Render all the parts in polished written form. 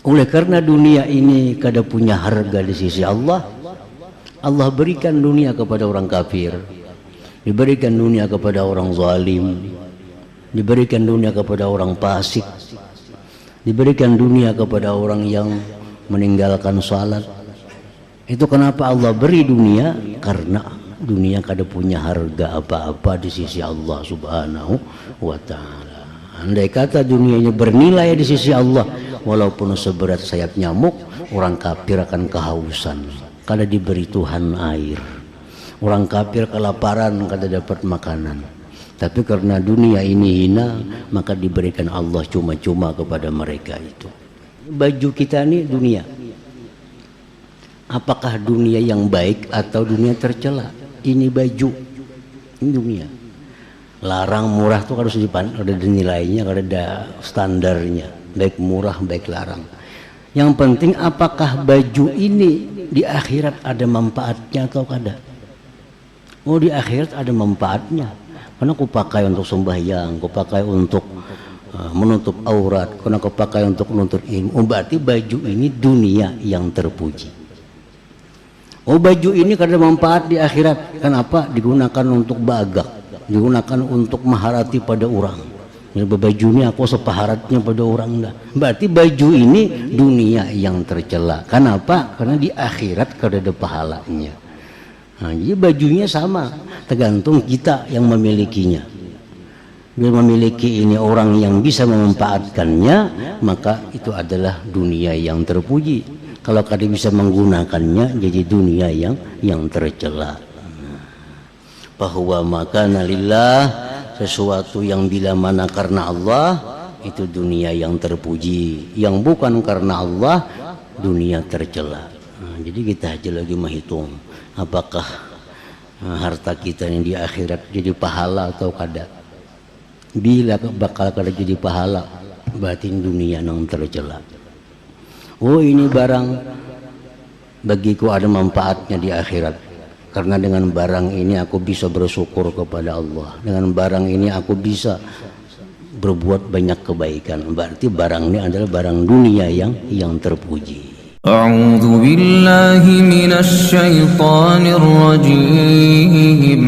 Oleh karena dunia ini kada punya harga di sisi Allah, Allah berikan dunia kepada orang kafir, diberikan dunia kepada orang zalim, diberikan dunia kepada orang fasik, diberikan dunia kepada orang yang meninggalkan salat. Itu kenapa Allah beri dunia, karena dunia kada punya harga apa-apa di sisi Allah Subhanahu wa ta'ala. Andai kata dunia ini bernilai di sisi Allah, walaupun seberat sayap nyamuk, orang kafir akan kehausan kada diberi Tuhan air. Orang kafir kelaparan kada dapat makanan. Tapi karena dunia ini hina, maka diberikan Allah cuma-cuma kepada mereka itu. Baju kita ini dunia. Apakah dunia yang baik atau dunia tercela? Ini baju, ini dunia. Larang murah tuh harus ada nilainya, ada standarnya. Baik murah, baik larang. Yang penting apakah baju ini di akhirat ada manfaatnya atau kada? Oh, di akhirat ada manfaatnya. Karena aku pakai untuk sembahyang, aku pakai untuk menutup aurat, karena aku pakai untuk menuntut ilmu. Oh, berarti baju ini dunia yang terpuji. Oh, baju ini kada manfaat di akhirat. Kenapa? Digunakan untuk bagak, digunakan untuk maharati pada orang. Baju ini aku sepaharatnya pada orang dah. Berarti baju ini dunia yang tercela. Kenapa? Karena di akhirat kada ada pahalanya. Nah, jadi bajunya sama, tergantung kita yang memilikinya. Bila memiliki ini orang yang bisa memanfaatkannya, maka itu adalah dunia yang terpuji. Kalau kada bisa menggunakannya, jadi dunia yang tercela. Bahwa makana lillah, sesuatu yang bila mana karena Allah, itu dunia yang terpuji. Yang bukan karena Allah, dunia tercela. Nah, jadi kita aja lagi menghitung apakah harta kita yang di akhirat jadi pahala atau kada. Bila bakal kada jadi pahala, berarti dunia yang tercela. Oh, ini barang bagiku ada manfaatnya di akhirat. Karena dengan barang ini aku bisa bersyukur kepada Allah. Dengan barang ini aku bisa berbuat banyak kebaikan. Berarti barang ini adalah barang dunia yang terpuji. A'udzu billahi minasy syaithanir rajim.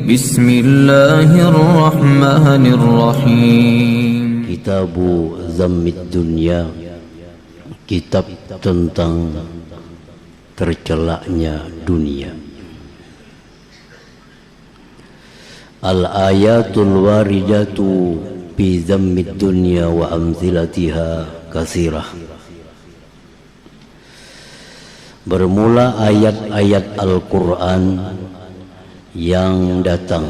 Bismillahirrahmanirrahim. Kitabu Zammid Dunya, kitab tentang tercelaknya dunia. Al-ayatul waridatu fi zammid dunya wa amthilatiha katsirah. Bermula ayat-ayat Al-Quran yang datang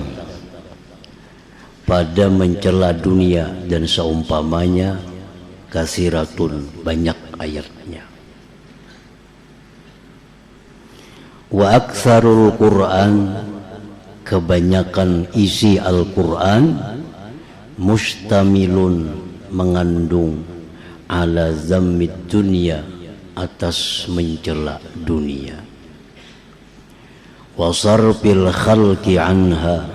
pada mencela dunia dan seumpamanya, kasiratun, banyak ayatnya. Wa aktsarul Quran, kebanyakan isi Al-Quran, mustamilun, mengandung, ala zammid dunya, atas mencela dunia, wa sarfil khalqi anha,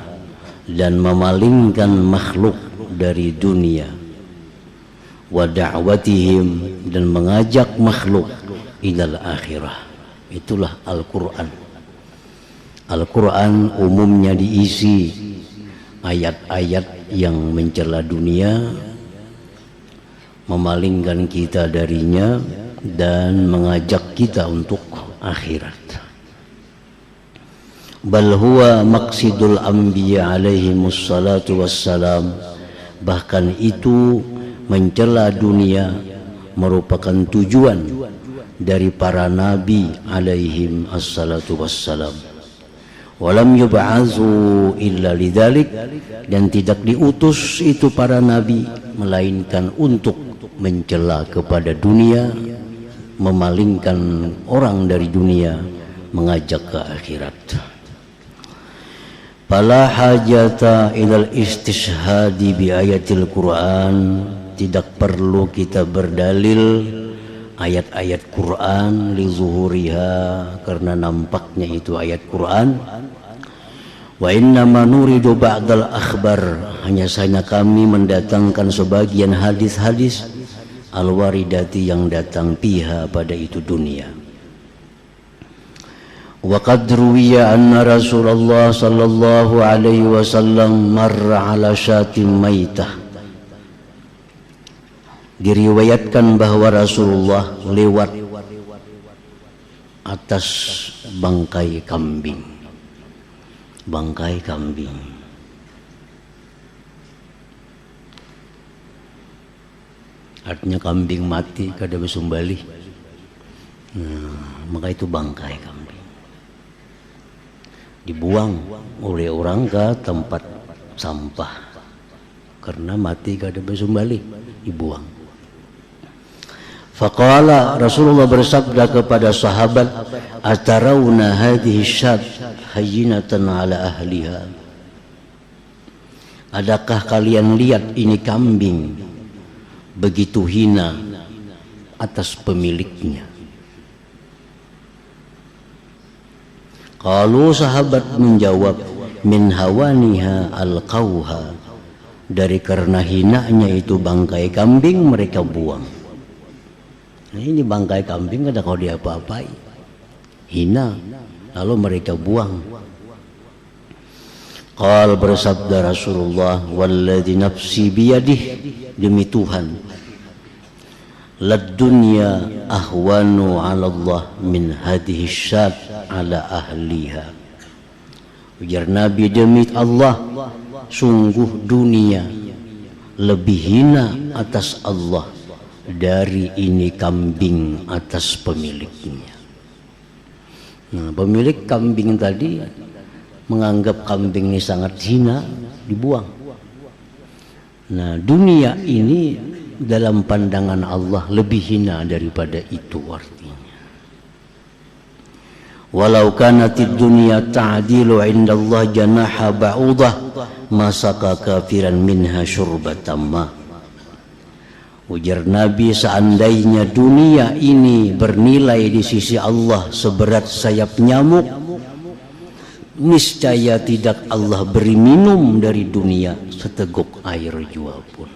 dan memalingkan makhluk dari dunia, wa da'watihim, dan mengajak makhluk ilal akhirah. Itulah Al-Quran. Al-Quran umumnya diisi ayat-ayat yang mencela dunia, memalingkan kita darinya, dan mengajak kita untuk akhirat. Bal huwa maqsidul anbiya alaihimus salatu wassalam, bahkan itu mencela dunia merupakan tujuan dari para nabi alaihim assalatu wassalam. Walam yub'atsu illa lidzalik, dan tidak diutus itu para nabi melainkan untuk mencela kepada dunia, memalingkan orang dari dunia, mengajak ke akhirat. Fala hajata ilal istishhadi bi ayatil Quran, tidak perlu kita berdalil ayat-ayat Quran li zuhuriha, karena nampaknya itu ayat Quran. Wa innama nuridu ba'dal akhbar, hanya saja kami mendatangkan sebagian hadis-hadis al-waridati yang datang piha pada itu dunia. Wa qad ruwiya anna Rasulullah sallallahu alaihi wasallam marra ala syatin maitah. Diriwayatkan bahwa Rasulullah lewat atas bangkai kambing. Bangkai kambing. Artinya kambing mati kada besumbali. Maka itu bangkai kambing. Dibuang oleh orang ke tempat sampah. Karena mati kada besumbali, dibuang. Faqala, Rasulullah bersabda kepada sahabat, atarawna hadhihi syat hayyinatan ala ahliha. Adakah kalian lihat ini kambing begitu hina atas pemiliknya? Kalau sahabat menjawab, min hawaniha alqauha, dari karena hinanya itu bangkai kambing mereka buang. Nah, ini bangkai kambing kada kau diapa-apai, hina, lalu mereka buang. Qal, bersabda Rasulullah, walladzi nafsi biyadih, demi Tuhan, lad dunya ahwanu 'ala Allah min hadhihi syat 'ala ahliha. Ujar Nabi, demi Allah, sungguh dunia lebih hina atas Allah dari ini kambing atas pemiliknya. Nah, pemilik kambing tadi menganggap kambing ini sangat hina, dibuang. Nah, dunia ini dalam pandangan Allah lebih hina daripada itu artinya. Walau kanatid dunya ta'dilu 'inda Allah janaha ba'udah masaka kafiran minha syurbatan ma. Ujar Nabi, seandainya dunia ini bernilai di sisi Allah seberat sayap nyamuk, niscaya tidak Allah beri minum dari dunia seteguk air jua pun.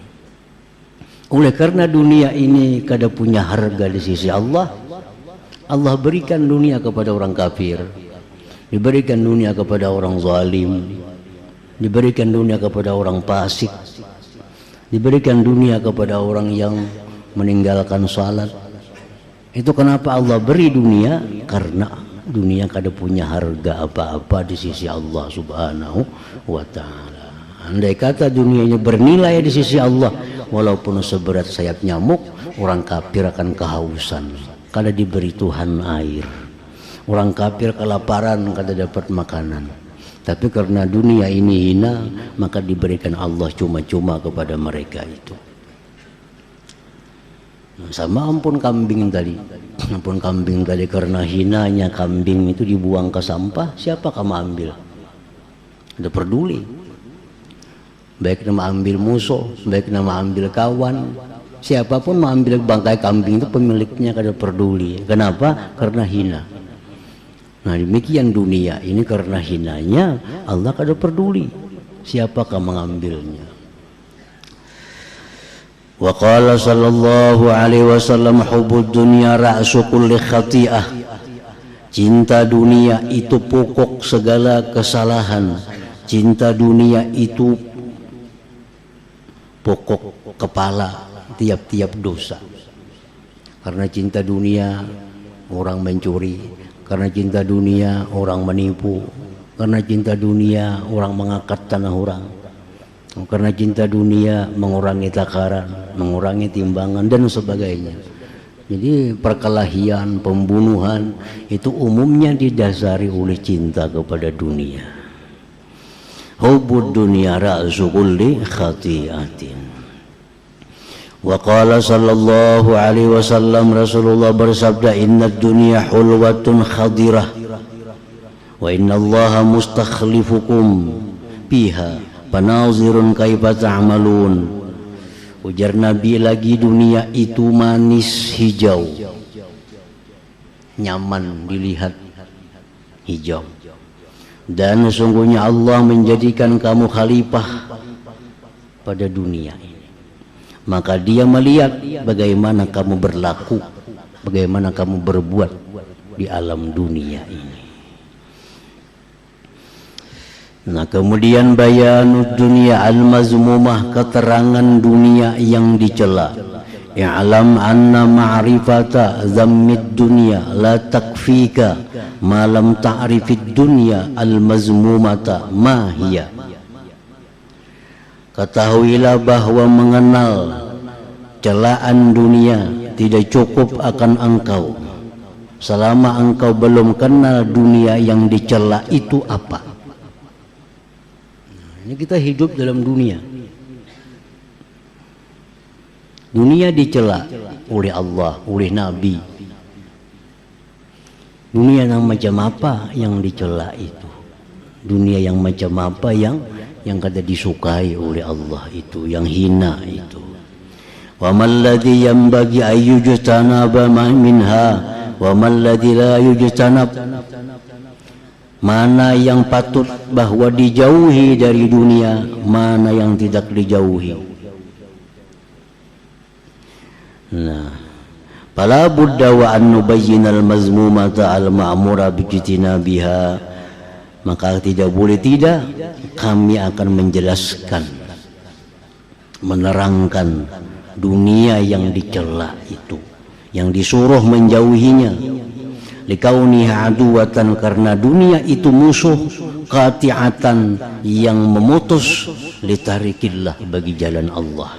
Oleh karena dunia ini kada punya harga di sisi Allah, Allah berikan dunia kepada orang kafir, diberikan dunia kepada orang zalim, diberikan dunia kepada orang fasik, diberikan dunia kepada orang yang meninggalkan salat. Itu kenapa Allah beri dunia? Karena dunia kada punya harga apa-apa di sisi Allah subhanahu wa ta'ala. Andai kata dunia ini bernilai di sisi Allah, walaupun seberat sayap nyamuk, orang kafir akan kehausan, kada diberi Tuhan air. Orang kafir kelaparan, kada dapat makanan. Tapi karena dunia ini hina, maka diberikan Allah cuma-cuma kepada mereka itu. Sama ampun kambing tadi. Ampun kambing tadi, karena hinanya kambing itu dibuang ke sampah, siapa kamu ambil? Ada peduli. Baik nama ambil musuh, baik nama ambil kawan, siapapun mengambil bangkai kambing itu pemiliknya kada peduli. Kenapa? Karena hina. Nah, demikian dunia ini, karena hinanya Allah kada peduli siapakah mengambilnya. Wa qala sallallahu alaihi wasallam, hubbud dunya ra'su kulli khati'ah. Cinta dunia itu pokok segala kesalahan. Cinta dunia itu pokok kepala tiap-tiap dosa. Karena cinta dunia orang mencuri, karena cinta dunia orang menipu, karena cinta dunia orang mengangkat tanah orang, karena cinta dunia mengurangi takaran, mengurangi timbangan dan sebagainya. Jadi perkelahian, pembunuhan itu umumnya didasari oleh cinta kepada dunia. Hubbud dunya ra'su kulli khati'atin. Wa qala sallallahu alaihi wasallam, Rasulullah bersabda, innad dunya hulwatun khadirah wa innallaha mustakhlifukum fiha panazirun kaifa ta'malun. Ujar Nabi lagi, dunia itu manis hijau, nyaman dilihat, hijau, dan sesungguhnya Allah menjadikan kamu khalifah pada dunia ini maka dia melihat bagaimana kamu berlaku, bagaimana kamu berbuat di alam dunia ini. Nah, kemudian bayanud dunia al-mazmumah, keterangan dunia yang dicela. I'lam anna ma'rifata zammid dunya la takfika ma lam ta'rifid dunya al-mazmumata ma hiya. Ketahuilah bahwa mengenal celaan dunia tidak cukup akan engkau selama engkau belum kenal dunia yang dicela itu apa. Ini kita hidup dalam dunia. Dunia dicela oleh Allah, oleh Nabi. Dunia yang macam apa yang dicela itu? Dunia yang macam apa yang kata disukai oleh Allah itu, yang hina itu. Wa mal ladzi yanbaghi ayyujtanaba minha wa mal ladzi la yujtanab. Mana yang patut bahwa dijauhi dari dunia, mana yang tidak dijauhi. Nah, fala budda wa an nubayyinal mazmumata al ma'mura bijtinabiha, maka tidak boleh tidak kami akan menjelaskan, menerangkan dunia yang dicela itu, yang disuruh menjauhinya. Likauniha aduwatan, karena dunia itu musuh, qati'atan, yang memutus, litarikillah, bagi jalan Allah.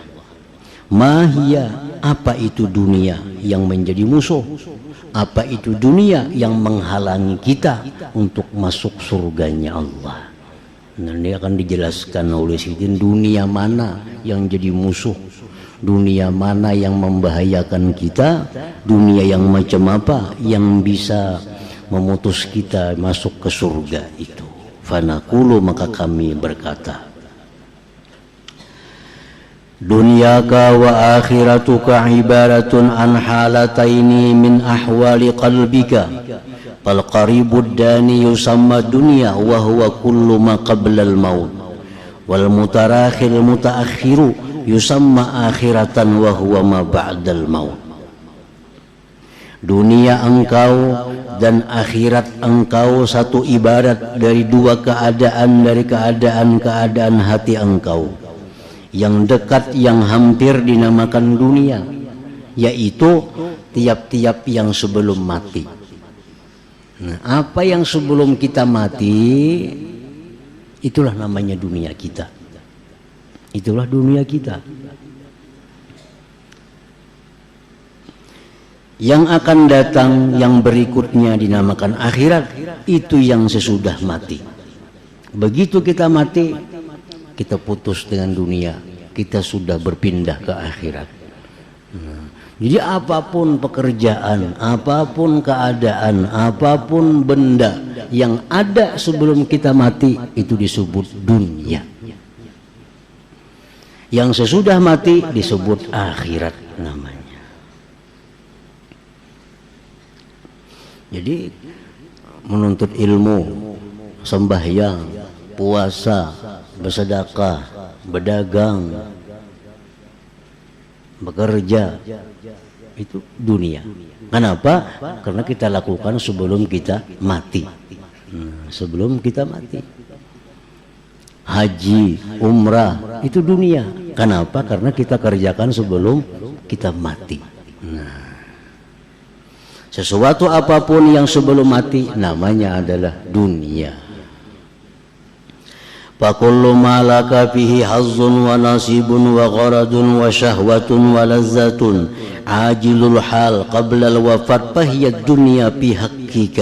Mahia, apa itu dunia yang menjadi musuh? Apa itu dunia yang menghalangi kita untuk masuk surganya Allah? Nah, ini akan dijelaskan oleh Sidin, dunia mana yang jadi musuh, dunia mana yang membahayakan kita, dunia yang macam apa yang bisa memutus kita masuk ke surga itu. Fanaqulu, maka kami berkata, dunyaka wa akhiratuka ibaratun an halataini min ahwali qalbika. Fal qaribud dani yusamma dunya wa huwa kullu ma qabla al maut, wal mutarakhil mutaakhiru yusamma akhiratan wa huwa ma ba'dal maut. Dunia engkau dan akhirat engkau satu ibarat dari dua keadaan dari keadaan hati engkau. Yang dekat, yang hampir dinamakan dunia, yaitu tiap-tiap yang sebelum mati. Nah, apa yang sebelum kita mati, itulah namanya dunia kita. Itulah dunia kita. Yang akan datang, yang berikutnya dinamakan akhirat, itu yang sesudah mati. Begitu kita mati, kita putus dengan dunia, kita sudah berpindah ke akhirat. Jadi apapun pekerjaan, apapun keadaan, apapun benda yang ada sebelum kita mati, itu disebut dunia. Yang sesudah mati disebut akhirat namanya. Jadi menuntut ilmu, sembahyang, puasa, bersedekah, berdagang, bekerja, itu dunia. Kenapa? Karena kita lakukan sebelum kita mati. Sebelum kita mati. Haji, umrah, itu dunia. Kenapa? Karena kita kerjakan sebelum kita mati. Sesuatu apapun yang sebelum mati namanya adalah dunia. فَكُلُّ مَا لَكَ فِيهِ حَظٌّ وَنَصِيبٌ وَغَرَضٌ وَشَهْوَةٌ وَلَذَّةٌ عَاجِلُ الْحَالِ قَبْلَ الْوَفَاةِ فَهِيَ الدُّنْيَا بِحَقِّكَ.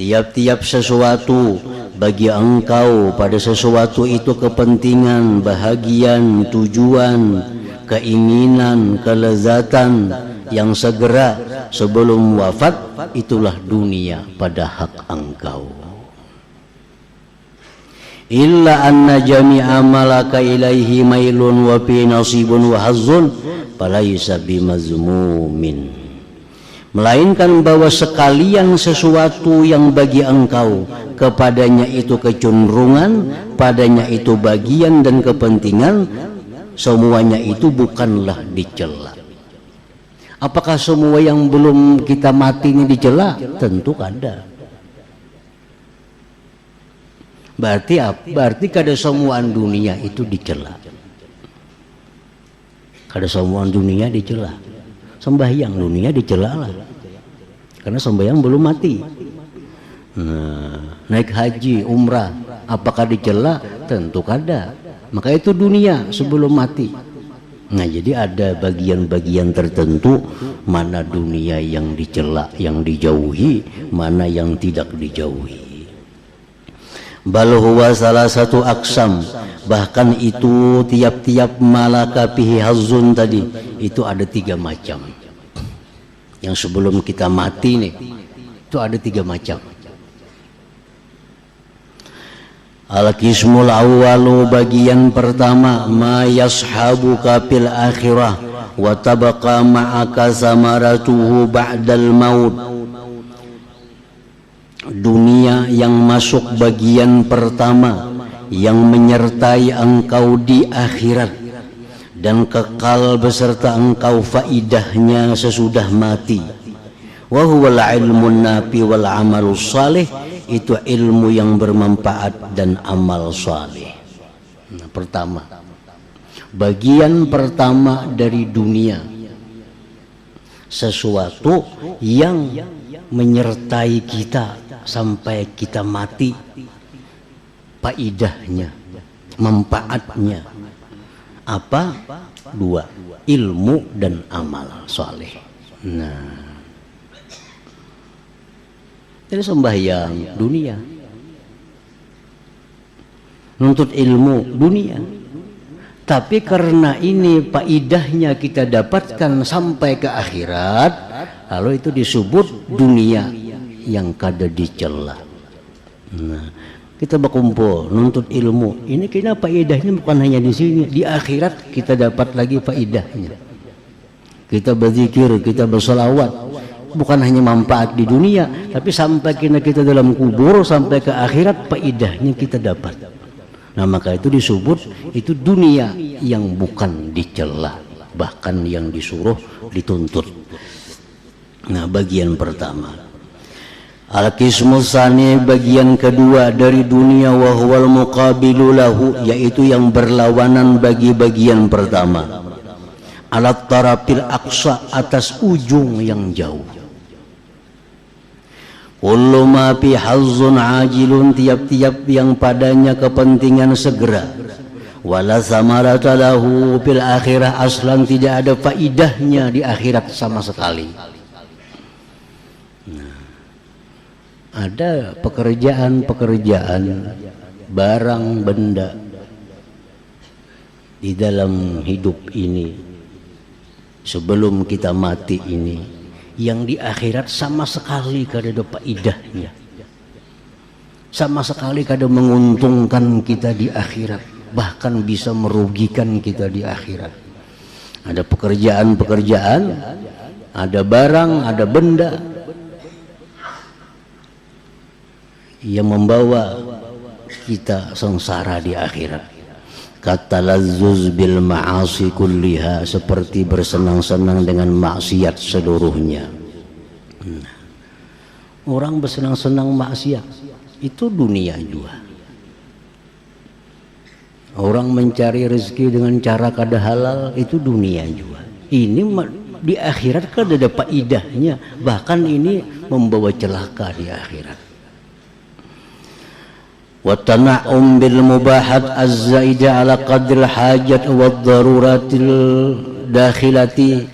Tiap-tiap sesuatu bagi engkau, pada sesuatu itu kepentingan, bahagian, tujuan, keinginan, kelezatan yang segera sebelum wafat, itulah dunia pada hak engkau. Illa anna jami'a malaka ilaihi mailun wa fi nasibun wa hazzun falaysa bimazmumin. Melainkan bahwa sekalian sesuatu yang bagi engkau kepadanya itu kecenderungan, padanya itu bagian dan kepentingan, semuanya itu bukanlah dicela. Apakah semua yang belum kita mati ini dicela? Tentu ada. Berarti apa? Berarti kada semuaan dunia itu dicela. Kada semuaan dunia dicela. Sembahyang dunia dicela lah. Karena sembahyang belum mati. Nah, naik haji, umrah, apakah dicela? Tentu kada. Maka itu dunia sebelum mati. Nah, jadi ada bagian-bagian tertentu mana dunia yang dicela, yang dijauhi, mana yang tidak dijauhi. Bal huwa salah satu aksam, bahkan itu tiap-tiap malaka fihi hazzun tadi itu ada 3 macam. Yang sebelum kita mati nih itu ada 3 macam. Al-qismul awwalu, bagian pertama, ma yashabuka fil akhirah wa tabqa ma'aka samaratuhu ba'dal maut. Dunia yang masuk bagian pertama, yang menyertai engkau di akhirat dan kekal beserta engkau faidahnya sesudah mati. Wa huwal ilmun nafi wal amalus salih, itu ilmu yang bermanfaat dan amal saleh. Nah, pertama, bagian pertama dari dunia, sesuatu yang menyertai kita sampai kita mati, faidahnya, manfaatnya apa? 2, ilmu dan amal saleh. Nah, jadi sembahyang dunia, nuntut ilmu dunia, tapi karena ini faidahnya kita dapatkan sampai ke akhirat, lalu itu disebut dunia yang kada dicela. Nah, kita berkumpul nuntut ilmu, ini kena faidahnya bukan hanya di sini, di akhirat kita dapat lagi faidahnya. Kita berzikir, kita berselawat, bukan hanya manfaat di dunia, tapi sampai kita dalam kubur, sampai ke akhirat faidahnya kita dapat. Nah, maka itu disebut itu dunia yang bukan dicela, bahkan yang disuruh dituntut. Nah, bagian pertama. Al-qismus tsani, bagian kedua dari dunia, wa huwal muqabilu lahu, yaitu yang berlawanan bagi bagian pertama. Alat tarafil aqsa, atas ujung yang jauh. Kullu ma fi hazzun ajilun, tiap-tiap yang padanya kepentingan segera. Wala samarata lahu fil akhirah, aslan tidak ada faidahnya di akhirat sama sekali. Nah, ada pekerjaan-pekerjaan, barang benda di dalam hidup ini sebelum kita mati ini, yang di akhirat sama sekali kada ada faidahnya, sama sekali kada menguntungkan kita di akhirat, bahkan bisa merugikan kita di akhirat. Ada pekerjaan-pekerjaan, ada barang, ada benda yang membawa kita sengsara di akhirat. Kata lazzuz bil ma'asi kulliha, seperti bersenang-senang dengan maksiat seluruhnya. Orang bersenang-senang maksiat itu dunia juga. Orang mencari rezeki dengan cara kada halal itu dunia juga. Ini di akhirat kada ada faidahnya, bahkan ini membawa celaka di akhirat. Wa tana'um bil mubahat az-zaida ala qadril hajat wa daruratil dakhilati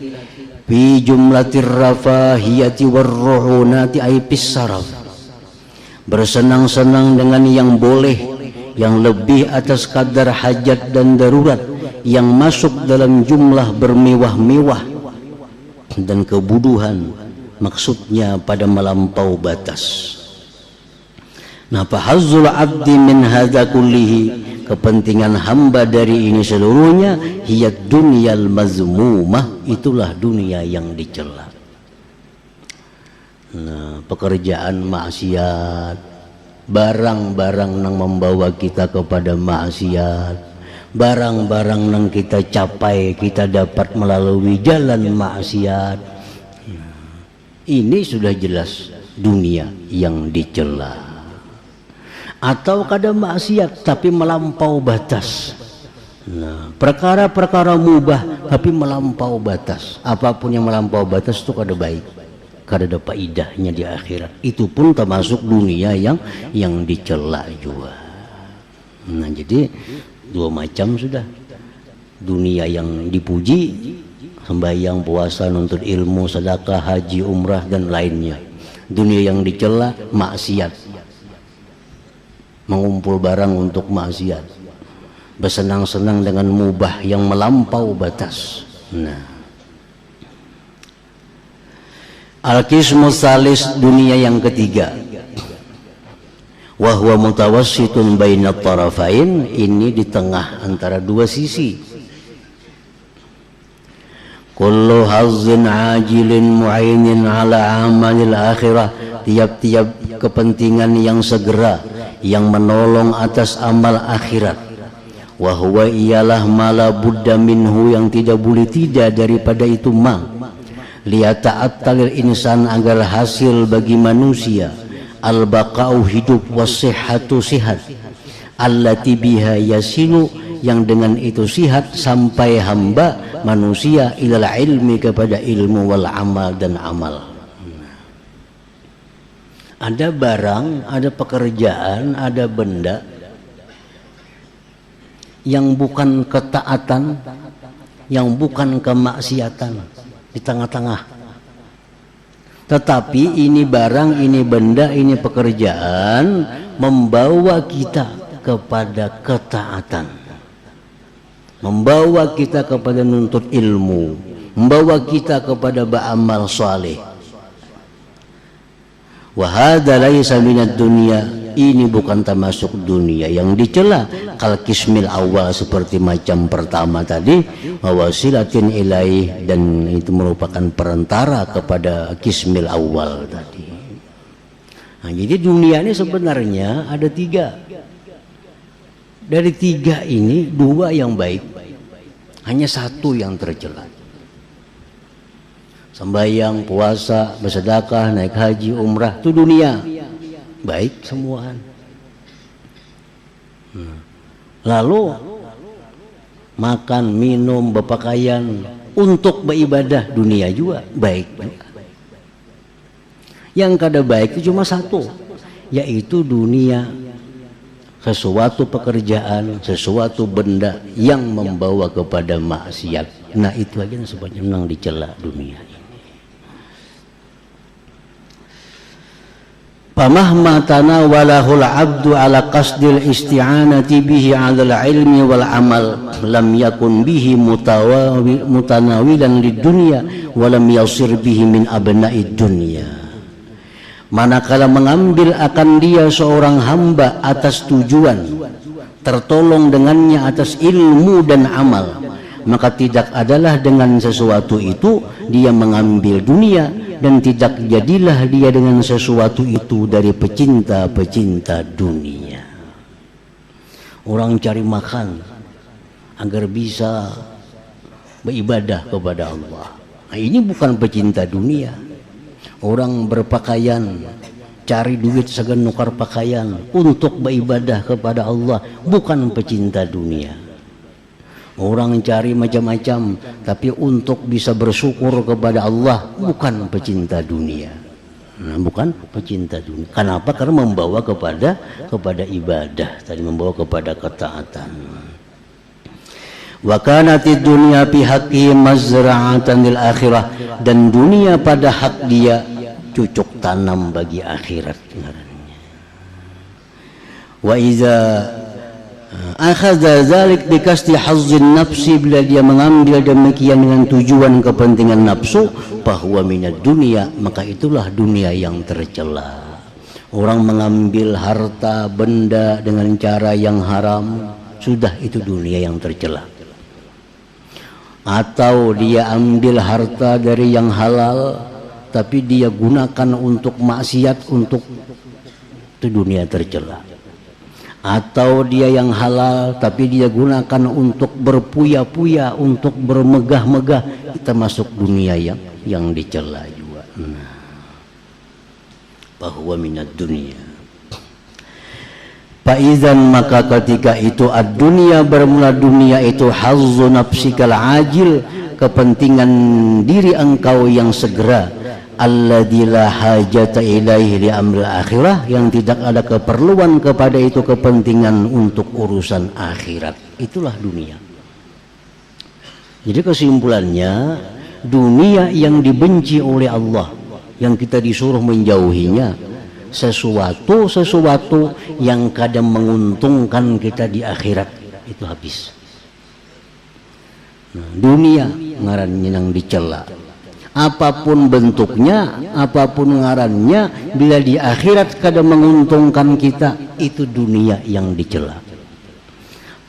fi jumlatir rafahiyati war ruhunati ay pisaraf. Bersenang-senang dengan yang boleh, yang lebih atas kadar hajat dan darurat, yang masuk dalam jumlah bermewah-mewah dan kebutuhan, maksudnya pada melampau batas. Nah, fahazzul abdi min hadza kullihi, kepentingan hamba dari ini seluruhnya, hiyad dunyal mazmumah, itulah dunia yang dicela. Nah, pekerjaan maksiat, barang-barang yang membawa kita kepada maksiat, barang-barang yang kita capai kita dapat melalui jalan maksiat. Ini sudah jelas dunia yang dicela. Atau kada maksiat tapi melampau batas. Nah, perkara-perkara mubah tapi melampau batas. Apapun yang melampau batas itu kada baik, kada ada faedahnya di akhirat. Itu pun termasuk dunia yang dicela juga. Nah, jadi dua macam sudah. Dunia yang dipuji, sembahyang, puasa, nuntut ilmu, sedekah, haji, umrah dan lainnya. Dunia yang dicela, maksiat, mengumpul barang untuk maksiat, bersenang-senang dengan mubah yang melampau batas. Nah, al-qismu salis, dunia yang ketiga, wa huwa mutawassitun bainat tarafain, ini di tengah antara dua sisi. Kullu hazzin ajilin mu'inin ala amalil akhirah, tiap-tiap kepentingan yang segera yang menolong atas amal akhirat. Wa huwa ialah mala budda minhu, yang tidak boleh tidak daripada itu liyata'attalil insan, agar hasil bagi manusia al-baqa'u hidup, was-sihhatu sihat, allati biha yasilu, yang dengan itu sihat sampai hamba manusia ilal ilmi, kepada ilmu, wal amal dan amal. Ada barang, ada pekerjaan, ada benda yang bukan ketaatan, yang bukan kemaksiatan, di tengah-tengah. Tetapi ini barang, ini benda, ini pekerjaan membawa kita kepada ketaatan, membawa kita kepada nuntut ilmu, membawa kita kepada beramal saleh. Wa hadza laisa minad dunya, ini bukan termasuk dunia yang dicela. Kal kismil awal, seperti macam pertama tadi, wasilatin ilaih, dan itu merupakan perantara kepada kismil awal tadi. Nah, jadi dunia ini sebenarnya ada tiga. Dari tiga ini dua yang baik, hanya satu yang tercela. Sembahyang, puasa, bersedekah, naik haji, umrah, itu dunia baik semuaan. Lalu makan, minum, berpakaian untuk beribadah, dunia juga baik. Yang kada baik itu cuma satu, yaitu dunia, sesuatu pekerjaan, sesuatu benda yang membawa kepada maksiat. Nah, itu aja yang sebenarnya yang dicela dunia. Famahma tanawalahul abdu ala qasdil isti'anati bihi ala ilmi wal amal lam yakun bihi mutanawilan lid dunya wa lam yasir bihi min abna'id dunya. Manakala mengambil akan dia seorang hamba atas tujuan tertolong dengannya atas ilmu dan amal, maka tidak adalah dengan sesuatu itu dia mengambil dunia, dan tidak jadilah dia dengan sesuatu itu dari pecinta-pecinta dunia. Orang cari makan agar bisa beribadah kepada Allah, nah, ini bukan pecinta dunia. Orang berpakaian, cari duit segan nukar pakaian untuk beribadah kepada Allah, bukan pecinta dunia. Orang cari macam-macam tapi untuk bisa bersyukur kepada Allah, bukan pecinta dunia. Nah, bukan pecinta dunia. Kenapa? Karena membawa kepada ibadah, tadi membawa kepada ketaatan. Wa kanatid dunya fi haqqi mazra'atan lil akhirah, dan dunia pada hak dia cucuk tanam bagi akhirat. Wa iza akhadha dzalik bikasti hazzin nafsi, bila dia mengambil demikian dengan tujuan kepentingan nafsu, bahwa minad dunia, maka itulah dunia yang tercela. Orang mengambil harta benda dengan cara yang haram, sudah itu dunia yang tercela. Atau dia ambil harta dari yang halal tapi dia gunakan untuk maksiat, untuk itu dunia tercela. atau dia yang halal tapi dia gunakan untuk berpuya-puya, untuk bermegah-megah, kita masuk dunia yang dicela juga. Nah, bahwa minat dunia. Faizan, maka ketika itu ad-dunya, bermula dunia itu hazzu nafsikal ajil, kepentingan diri engkau yang segera, alladzi la hajata ilaihi li amril akhirah, yang tidak ada keperluan kepada itu kepentingan untuk urusan akhirat. Itulah dunia. Jadi kesimpulannya, dunia yang dibenci oleh Allah, yang kita disuruh menjauhinya, sesuatu yang kadang menguntungkan kita di akhirat, itu habis. Nah, dunia ngarannya yang dicela, apapun bentuknya, apapun ngarannya, bila di akhirat kadang menguntungkan kita, itu dunia yang dicela.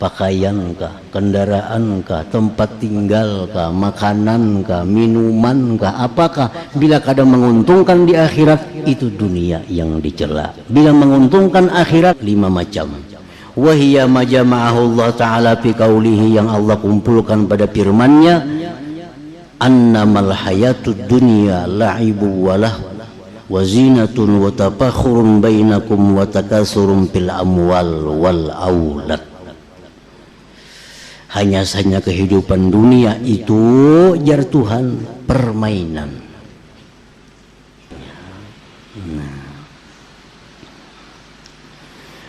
Pakaian kah, kendaraan kah, tempat tinggal kah, makanan kah, minuman kah, apakah, bila kadang menguntungkan di akhirat, itu dunia yang dicela. Bila menguntungkan akhirat, 5 macam. Wahiyya majama'ahu Allah Ta'ala fi qawlihi, yang Allah kumpulkan pada firman-Nya, annamal hayatud dunya la'ibu wa lahu wa zinatun wa tafakhurun bainakum wa takasurun fil amwal wal aulad. Hanya saja kehidupan dunia itu, jar Tuhan, permainan.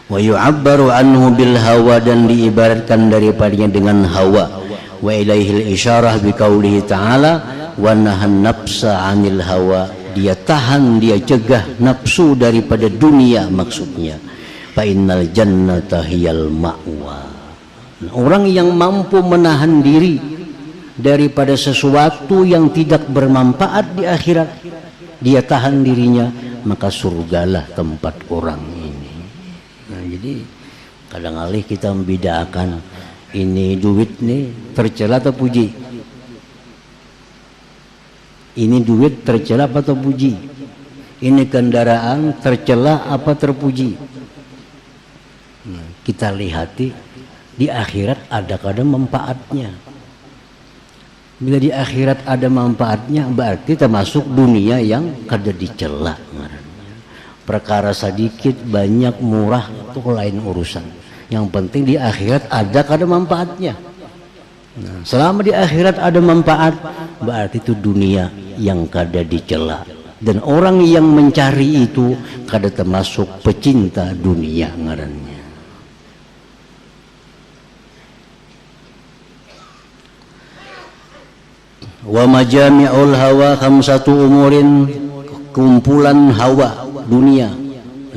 Wa yu'abbaru anhu bil hawa, dan diibaratkan daripadanya dengan hawa. Wa ilaihil isyarah biqaulihi ta'ala wa nahan nafsa 'anil hawa, dia tahan, dia cegah nafsu daripada dunia, maksudnya fa innal jannata hiyal ma'wa. Orang yang mampu menahan diri daripada sesuatu yang tidak bermanfaat di akhirat, dia tahan dirinya, maka surgalah tempat orang ini. Nah, jadi kadang-kadang kita membedakan, ini duit nih tercela atau puji, ini duit tercela atau puji, ini kendaraan tercela apa terpuji. Nah, kita lihati di akhirat ada kadang manfaatnya. Bila di akhirat ada manfaatnya, berarti termasuk dunia yang kada dicela. Perkara sedikit banyak murah itu lain urusan. Yang penting di akhirat ada kada manfaatnya. Nah, selama di akhirat ada manfaat, berarti itu dunia yang kada dicela. Dan orang yang mencari itu kada termasuk pecinta dunia ngarannya. Wa majami'ul hawa khamsatu umurin, kumpulan hawa dunia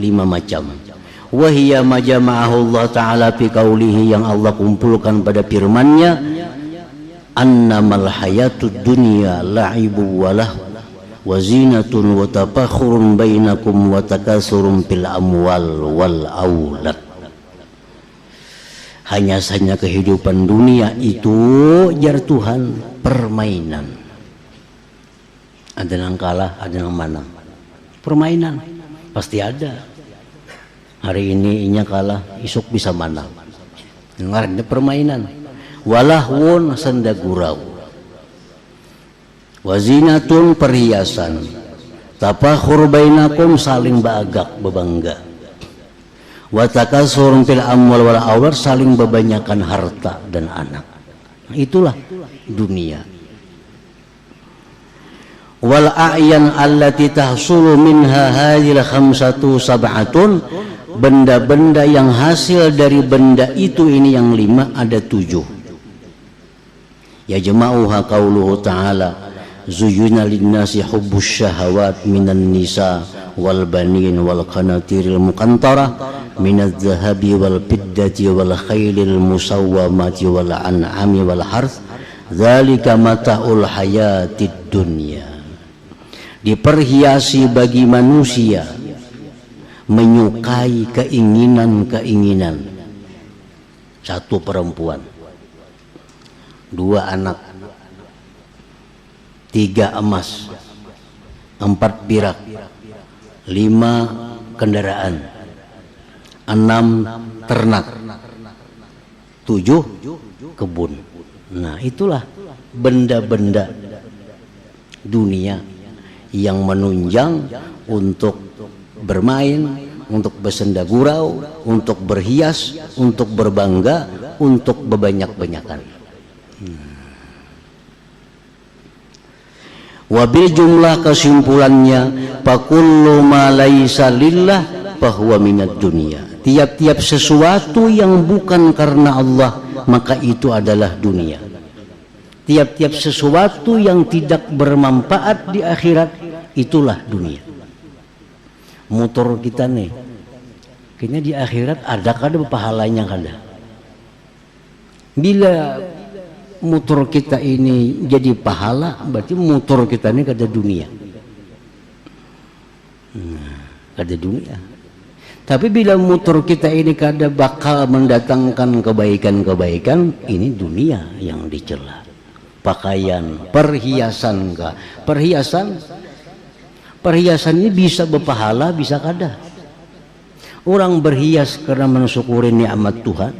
5 macam. Wa hiya majama'ahu Allah Ta'ala fi qaulihi, yang Allah kumpulkan pada firman-Nya, annamal hayatud dunya la'ibu wa lahu wa zinatun wa tafakhurun bainakum wa takasurun fil amwal wal aulad. Hanya saja kehidupan dunia itu, jar Tuhan, permainan. Ada yang kalah, ada yang menang. Permainan pasti ada. Hari ini inya kalah, esok bisa menang. Ngarannya permainan. Walahwun, senda gurau. Wazinatun, perhiasan. Tafakhur bainakum, saling bagak, bebangga. Wa takasurun fil amwal wal aulad, saling bebanyakan harta dan anak. Itulah dunia. Wal a'yan allati tahsulu minha hadhil khamsatu sab'atun, benda-benda yang hasil dari benda itu, ini yang 5, ada 7. Ya jama'uha qauluhu ta'ala, zuyyina lin-nasi hubbus syahawat minan nisa wal banin wal qanatiril muqantarah minadz zahabi wal fiddati wal khailil musawwamati wal an'ami wal harth, dzalika mata'ul hayatid dunya. Diperhiasi bagi manusia menyukai keinginan-keinginan. 1 perempuan, 2 anak, 3 emas, 4 perak, 5 kendaraan, 6 ternak, 7 kebun. Nah, itulah benda-benda dunia yang menunjang untuk bermain, untuk bersenda gurau, untuk berhias, untuk berbangga, untuk bebanyak-banyakan. Wabil jumlah kesimpulannya, fakullu ma laisa lillah fahuwa minad dunya. Tiap-tiap sesuatu yang bukan karena Allah, maka itu adalah dunia. Tiap-tiap sesuatu yang tidak bermanfaat di akhirat, itulah dunia. Motor kita nih, kayaknya di akhirat ada pahalanya kada. Bila motor kita ini jadi pahala, berarti motor kita ini kada dunia. Kada dunia. Tapi bila motor kita ini kada bakal mendatangkan kebaikan-kebaikan, ini dunia yang dicela. Pakaian, perhiasan kah? Perhiasan ini bisa berpahala, bisa kada. Orang berhias karena mensyukuri nikmat Tuhan.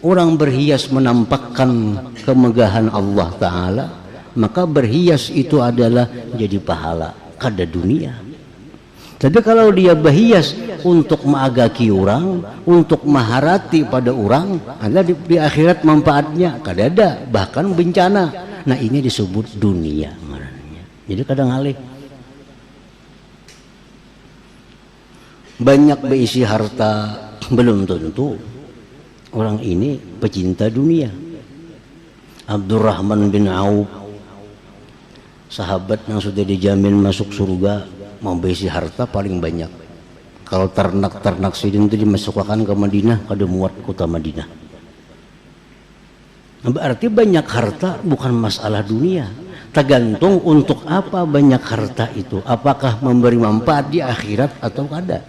Orang berhias menampakkan kemegahan Allah Ta'ala, maka berhias itu adalah jadi pahala, kada dunia. Tapi kalau dia berhias untuk mengagaki orang, untuk maharati pada orang, ada di akhirat manfaatnya kada ada, bahkan bencana. Nah, ini disebut dunia. Jadi kadang alih banyak berisi harta, belum tentu orang ini pecinta dunia. Abdurrahman bin Auf, sahabat yang sudah dijamin masuk surga, mau berisi harta paling banyak. Kalau ternak-ternak sidin itu dimasukkan ke Madinah, kada muat kota Madinah. Berarti banyak harta bukan masalah dunia. Tergantung untuk apa banyak harta itu. Apakah memberi manfaat di akhirat atau kada.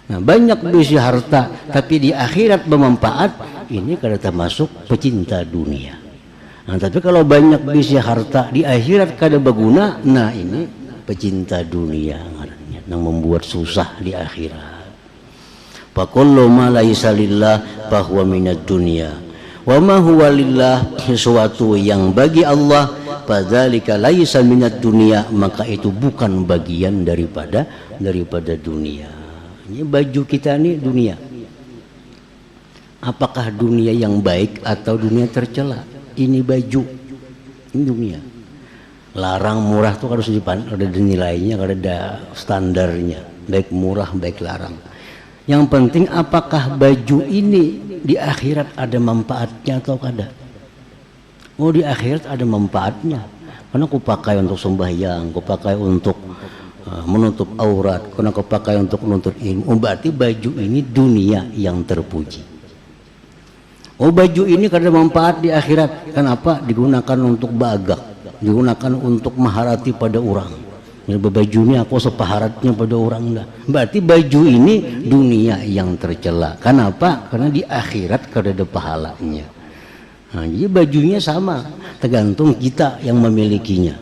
Nah, banyak berisi harta tapi di akhirat bermanfaat, ini kada termasuk pecinta dunia. Nah, tapi kalau banyak berisi harta di akhirat kada berguna, nah ini pecinta dunia yang membuat susah di akhirat. Fakullu ma laisa lillah fahuwa minad dunya wa ma huwa lillah, sesuatu yang bagi Allah, fadzalika laisa minad dunya, maka itu bukan bagian daripada dunia. Ini baju kita ini dunia. Apakah dunia yang baik atau dunia tercela? Ini baju, ini dunia. Larang murah tuh harus ada nilainya, ada standarnya, baik murah baik larang. Yang penting apakah baju ini di akhirat ada manfaatnya atau kada. Oh, di akhirat ada manfaatnya, karena aku pakai untuk sembahyang, aku pakai untuk menutup aurat, karena aku pakai untuk menuntut ilmu. Berarti baju ini dunia yang terpuji. Oh, baju ini kada manfaat di akhirat, kenapa? Digunakan untuk bagak, digunakan untuk maharati pada orang. Baju ini aku sepaharatnya pada orang dah. Berarti baju ini dunia yang tercela. Kenapa? Karena di akhirat kada ada pahalanya. Nah, jadi bajunya sama, tergantung kita yang memilikinya.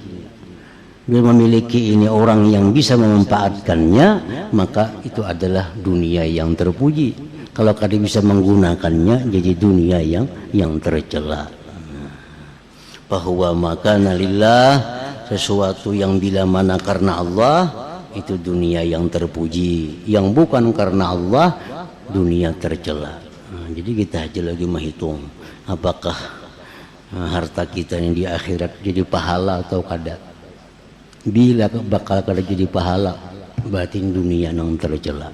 Bila memiliki ini orang yang bisa memanfaatkannya, maka itu adalah dunia yang terpuji. Kalau kada bisa menggunakannya, jadi dunia yang tercela. Bahwa makana lillah, sesuatu yang bila mana karena Allah, itu dunia yang terpuji. Yang bukan karena Allah, dunia tercela. Nah, jadi kita aja lagi menghitung apakah harta kita ini di akhirat jadi pahala atau kada. Bila bakal kada jadi pahala, berarti dunia yang tercela.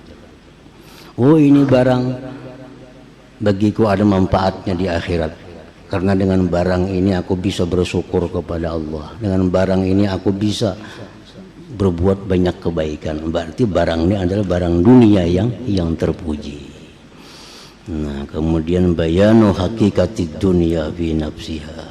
Oh, ini barang bagiku ada manfaatnya di akhirat. Karena dengan barang ini aku bisa bersyukur kepada Allah. Dengan barang ini aku bisa berbuat banyak kebaikan. Berarti barang ini adalah barang dunia yang terpuji. Nah, kemudian bayanu hakikatid dunia fi nafsiha.